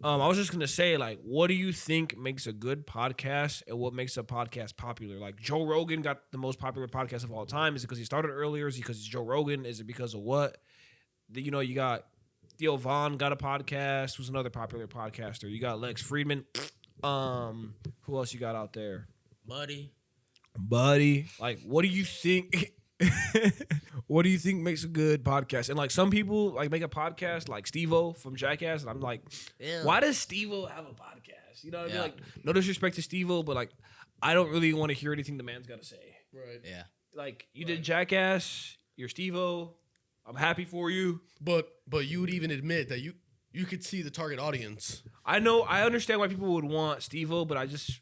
I was just gonna say, like, what do you think makes a good podcast, and what makes a podcast popular? Like, Joe Rogan got the most popular podcast of all time. Is it because he started earlier? Is it because he's Joe Rogan? Is it because of what? You got Theo Vaughn got a podcast. Who's another popular podcaster? You got Lex Friedman. Who else you got out there? Buddy. Like, what do you think? What do you think makes a good podcast? And like some people like make a podcast like Steve-O from Jackass, and I'm like, why does Steve-O have a podcast? You know what I mean? Like, no disrespect to Steve-O, but like I don't really want to hear anything the man's got to say. Right. Yeah. Like you did Jackass, you're Steve-O. I'm happy for you. But you would even admit that you could see the target audience. I know, I understand why people would want Steve-O, but I just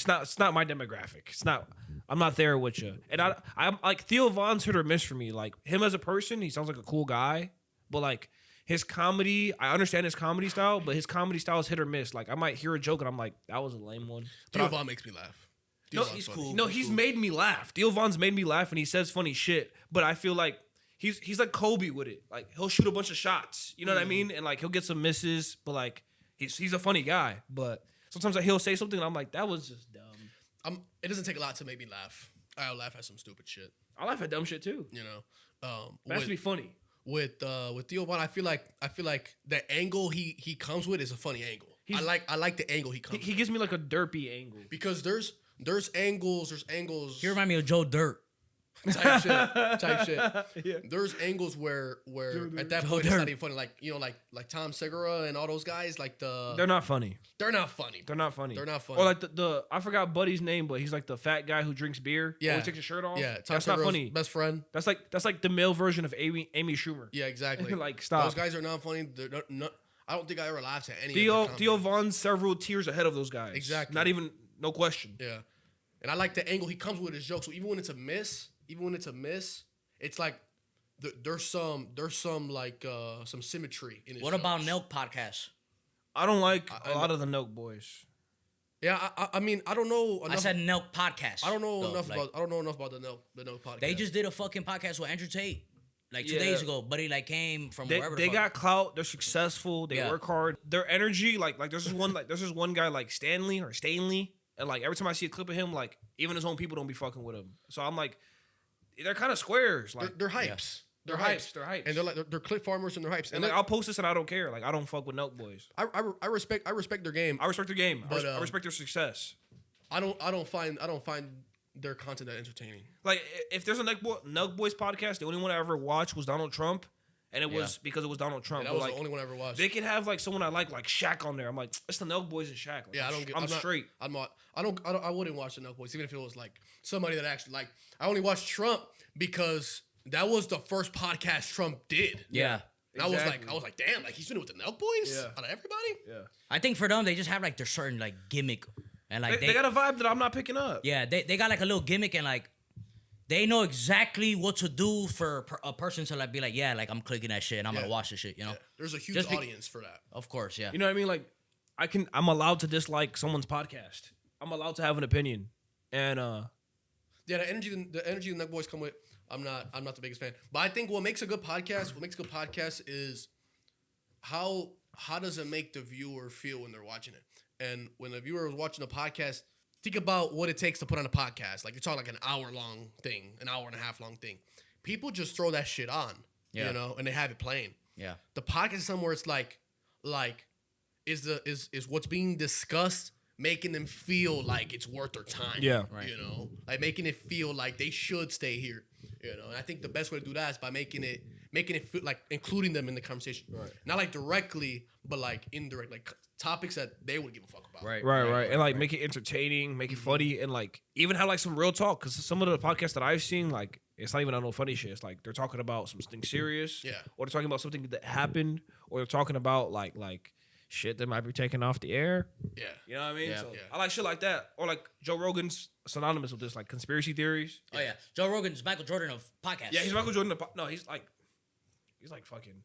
not. It's not my demographic. It's not. I'm not there with you. And I'm like Theo Vaughn's hit or miss for me. Like him as a person, he sounds like a cool guy, but like his comedy, I understand his comedy style, but his comedy style is hit or miss. Like I might hear a joke and I'm like, that was a lame one. Theo Vaughn makes me laugh. No, He's cool. No, he's made me laugh. Theo Vaughn's made me laugh, and he says funny shit. But I feel like he's like Kobe with it. Like he'll shoot a bunch of shots. You know what I mean? And like he'll get some misses, but like he's a funny guy. But sometimes like, he'll say something, and I'm like, that was just dumb. It doesn't take a lot to make me laugh. I'll laugh at some stupid shit. I laugh at dumb shit too. You know, It has to be funny. With Theo Vaughn, I feel like the angle he comes with is a funny angle. I like the angle he comes. He gives me like a derpy angle because there's angles. He remind me of Joe Dirt. type shit. Yeah. There's angles where at that point it's not even funny. Like like Tom Segura and all those guys. Like they're not funny. They're not funny. They're not funny. They're not funny. Or like the I forgot Buddy's name, but he's like the fat guy who drinks beer. Yeah. Always takes his shirt off. Yeah. Tom That's Segura's not funny. Best friend. That's like the male version of Amy Schumer. Yeah, exactly. Like stop. Those guys are not funny. They're not, I don't think I ever laughed at any. Theo Vaughn's several tiers ahead of those guys. Exactly. Not even no question. Yeah. And I like the angle he comes with his jokes. So even when it's a miss, it's like there's some like some symmetry in his What jokes. about Nelk podcast? I don't like a lot of the Nelk boys. Yeah, I mean I don't know enough. I said Nelk podcast. I don't know though, enough like, about the Nelk podcast. They just did a fucking podcast with Andrew Tate like 2 days ago. Buddy like came from wherever. They got clout. They're successful. They work hard. Their energy, like there's this one guy like Stanley, and like every time I see a clip of him, like even his own people don't be fucking with him. So I'm like, they're kind of squares. Like they're hypes. They're hypes. And they're like they're clip farmers and they're hypes. And like I'll post this and I don't care. Like I don't fuck with Nelk boys. I respect their game. I respect their game. But, I respect their success. I don't find their content that entertaining. Like if there's a Nelk Boys podcast, the only one I ever watched was Donald Trump, and it was because it was Donald Trump. Yeah, that was the only one I ever watched. They can have like someone I like Shaq on there. I'm like, it's the Nelk Boys and Shaq. Like, Yeah, I'm straight. I wouldn't watch the Nelk Boys even if it was like somebody that actually like. I only watched Trump because that was the first podcast Trump did. Yeah. And Exactly. I was like, damn, like he's doing it with the Nelk Boys Yeah. out of everybody. Yeah. I think for them they just have like their certain like gimmick and like They got a vibe that I'm not picking up. yeah they got like a little gimmick and like they know exactly what to do for a person to like be like yeah like I'm clicking that shit and I'm gonna watch this shit you know. Yeah. There's a huge Just audience for that. Of course, yeah. You know what I mean? Like I'm allowed to dislike someone's podcast. I'm allowed to have an opinion. And Yeah, the energy the Nelk Boys come with. I'm not the biggest fan, but I think what makes a good podcast is how does it make the viewer feel when they're watching it? And when the viewer is watching a podcast, think about what it takes to put on a podcast. Like you're talking like an hour-long thing, an hour and a half long thing. People just throw that shit on, you know, and they have it playing. Yeah. The podcast is somewhere it's like is what's being discussed making them feel like it's worth their time. Yeah. Right. You know, like making it feel like they should stay here. You know, and I think the best way to do that is by making it feel like including them in the conversation. Right. Not like directly, but like indirect, like topics that they would give a fuck about. Right. And like make it entertaining, make it funny, and like even have like some real talk. Because some of the podcasts that I've seen, like it's not even on no funny shit. It's like they're talking about something serious, Yeah. or they're talking about something that happened, or they're talking about like shit that might be taken off the air. Yeah. You know what I mean? Yeah. So Yeah. I like shit like that, or like Joe Rogan's synonymous with this, like conspiracy theories. Oh yeah. Joe Rogan's Michael Jordan of podcasts. Yeah, he's Michael Jordan. No, he's like fucking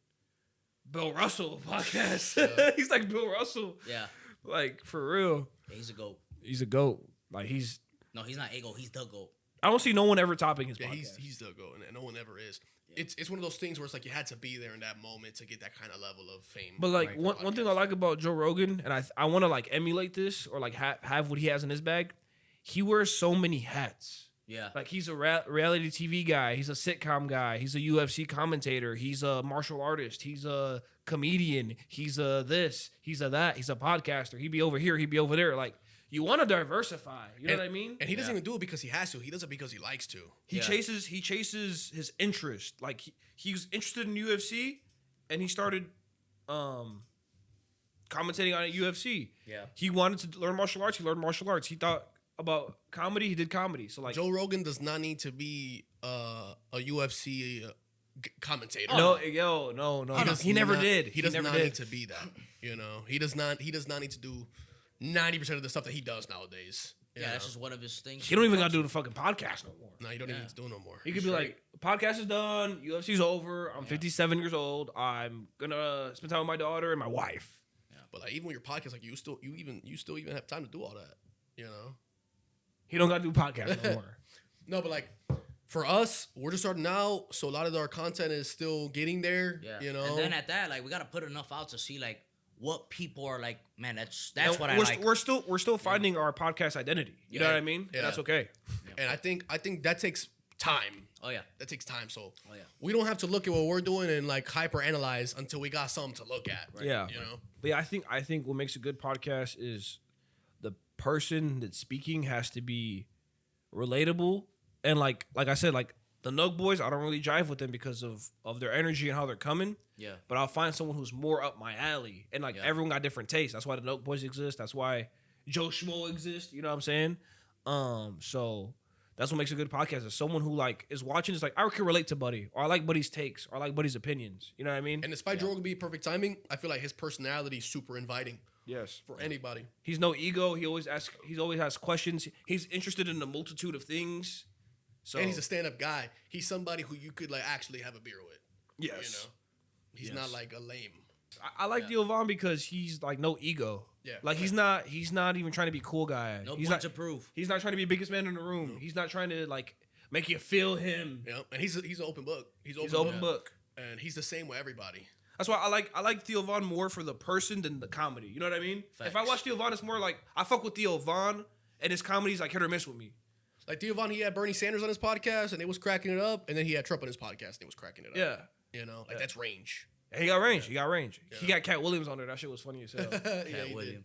Bill Russell podcast. He's like Bill Russell. Yeah. Like for real. Yeah, he's a goat. He's a goat. Like No, he's not a goat. He's the goat. I don't see no one ever topping his Yeah, podcast. he's the go, and no one ever is. it's one of those things where it's like you had to be there in that moment to get that kind of level of fame. But like Right. one thing I like about Joe Rogan, and I want to like emulate this or like have what he has in his bag. He wears so many hats. Yeah. Like he's a reality TV guy. He's a sitcom guy. He's a UFC commentator. He's a martial artist. He's a comedian. He's a this. He's a that. He's a podcaster. He'd be over here. He'd be over there. Like you want to diversify. You know what I mean? And he doesn't Yeah. even do it because he has to. He does it because he likes to. He Yeah. chases his interest. Like he was interested in UFC, and he started commentating on UFC. Yeah. He wanted to learn martial arts. He learned martial arts. He thought about comedy. He did comedy. So like Joe Rogan does not need to be a UFC commentator. no, he never not- did. He does never not did. need to be that. You know, he does not need to do 90% of the stuff that he does nowadays. You Yeah, know? that's just one of his things. He don't even got to do the fucking podcast no more. No, you don't Yeah. even need to do no more. He could be like, podcast is done. UFC's over. I'm 57 years old. I'm gonna spend time with my daughter and my wife. But like even with your podcast, like you still even have time to do all that. You know. He don't got to do podcast no more. No, but like for us, we're just starting out, so a lot of our content is still getting there. Yeah. You know. And then at that, like we gotta put enough out to see like what people are like. Man, that's And what I we're, like. we're still finding our podcast identity. You know Yeah. what I mean? Yeah. That's okay. and I think that takes time. Oh yeah. That takes time. So Oh yeah. we don't have to look at what we're doing and like hyper analyze until we got something to look at. Yeah. You know. But yeah, I think what makes a good podcast is the person that's speaking has to be relatable, and like I said, like the Nug Boys, I don't really jive with them because of their energy and how they're coming. Yeah. But I'll find someone who's more up my alley, and like Yeah. everyone got different tastes. That's why the Nug Boys exist. That's why Joe Schmo exists. You know what I'm saying? So that's what makes a good podcast. Is someone who like is watching. Is like I can relate to Buddy, or I like Buddy's takes, or I like Buddy's opinions. You know what I mean? And despite Joe Rogan being perfect timing, I feel like his personality is super inviting Yes. for anybody. He's no ego. He always has questions. He's interested in a multitude of things. So And he's a stand-up guy. He's somebody who you could like actually have a beer with. yes. You know. He's Yes. not like a lame. I like Theo Von because he's like no ego. Yeah. Like he's not even trying to be cool guy. No he's point not to prove. He's not trying to be biggest man in the room. He's not trying to like make you feel him. You know? And he's an open book. He's He's open book. And he's the same with everybody. That's why I like Theo Von more for the person than the comedy. You know what I mean? If I Facts. watch Theo Von, it's more like I fuck with Theo Von and his comedy's like hit or miss with me. Like Theo Von, he had Bernie Sanders on his podcast and it was cracking it up, and then he had Trump on his podcast and it was cracking it up. Yeah. You know, like that's range. And he got range. He got range. He Yeah. got Cat Williams on there. That shit was funny as hell. Yeah, Cat he Williams. did.